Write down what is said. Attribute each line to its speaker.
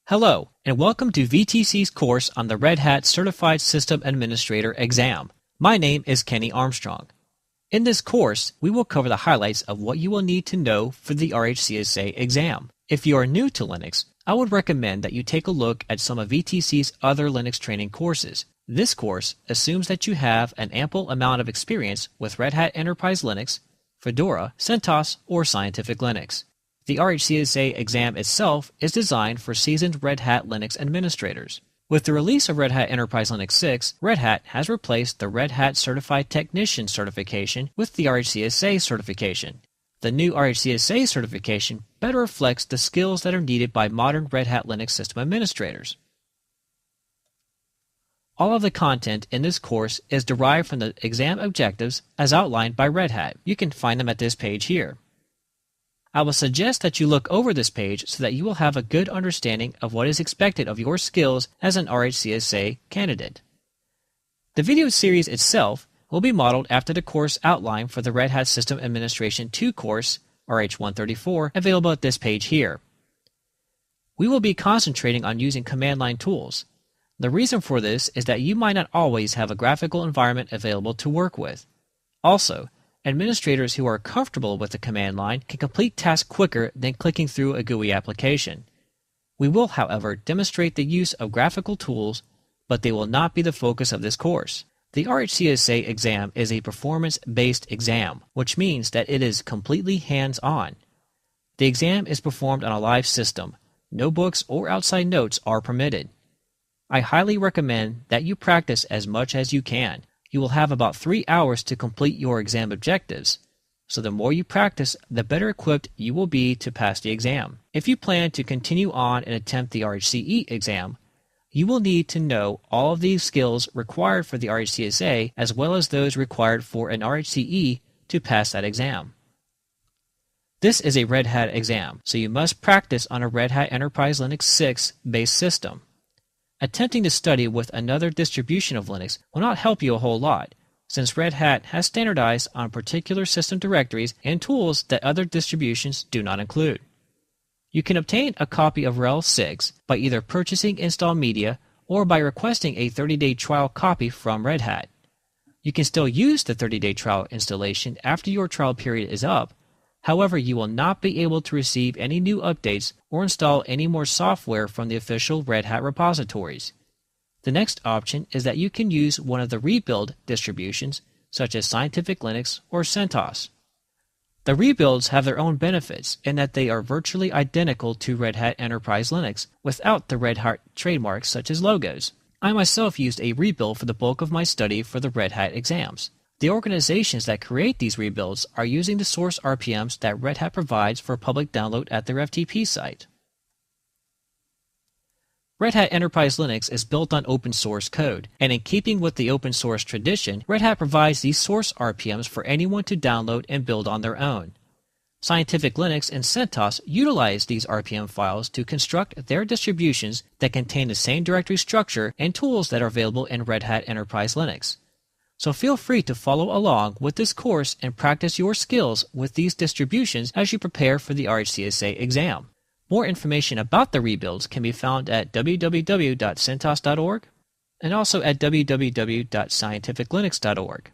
Speaker 1: Hello, and welcome to VTC's course on the Red Hat Certified System Administrator exam. My name is Kenny Armstrong. In this course, we will cover the highlights of what you will need to know for the RHCSA exam. If you are new to Linux, I would recommend that you take a look at some of VTC's other Linux training courses. This course assumes that you have an ample amount of experience with Red Hat Enterprise Linux, Fedora, CentOS, or Scientific Linux. The RHCSA exam itself is designed for seasoned Red Hat Linux administrators. With the release of Red Hat Enterprise Linux 6, Red Hat has replaced the Red Hat Certified Technician certification with the RHCSA certification. The new RHCSA certification better reflects the skills that are needed by modern Red Hat Linux system administrators. All of the content in this course is derived from the exam objectives as outlined by Red Hat. You can find them at this page here. I will suggest that you look over this page so that you will have a good understanding of what is expected of your skills as an RHCSA candidate. The video series itself will be modeled after the course outline for the Red Hat System Administration 2 course, RH134, available at this page here. We will be concentrating on using command line tools. The reason for this is that you might not always have a graphical environment available to work with. Also, administrators who are comfortable with the command line can complete tasks quicker than clicking through a GUI application. We will, however, demonstrate the use of graphical tools, but they will not be the focus of this course. The RHCSA exam is a performance-based exam, which means that it is completely hands-on. The exam is performed on a live system. No books or outside notes are permitted. I highly recommend that you practice as much as you can. You will have about 3 hours to complete your exam objectives, so the more you practice, the better equipped you will be to pass the exam. If you plan to continue on and attempt the RHCE exam, you will need to know all of these skills required for the RHCSA as well as those required for an RHCE to pass that exam. This is a Red Hat exam, so you must practice on a Red Hat Enterprise Linux 6 based system. Attempting to study with another distribution of Linux will not help you a whole lot, since Red Hat has standardized on particular system directories and tools that other distributions do not include. You can obtain a copy of RHEL 6 by either purchasing install media or by requesting a 30-day trial copy from Red Hat. You can still use the 30-day trial installation after your trial period is up. However, you will not be able to receive any new updates or install any more software from the official Red Hat repositories. The next option is that you can use one of the rebuild distributions, such as Scientific Linux or CentOS. The rebuilds have their own benefits in that they are virtually identical to Red Hat Enterprise Linux without the Red Hat trademarks such as logos. I myself used a rebuild for the bulk of my study for the Red Hat exams. The organizations that create these rebuilds are using the source RPMs that Red Hat provides for public download at their FTP site. Red Hat Enterprise Linux is built on open source code, and in keeping with the open source tradition, Red Hat provides these source RPMs for anyone to download and build on their own. Scientific Linux and CentOS utilize these RPM files to construct their distributions that contain the same directory structure and tools that are available in Red Hat Enterprise Linux. So feel free to follow along with this course and practice your skills with these distributions as you prepare for the RHCSA exam. More information about the rebuilds can be found at www.centos.org and also at www.scientificlinux.org.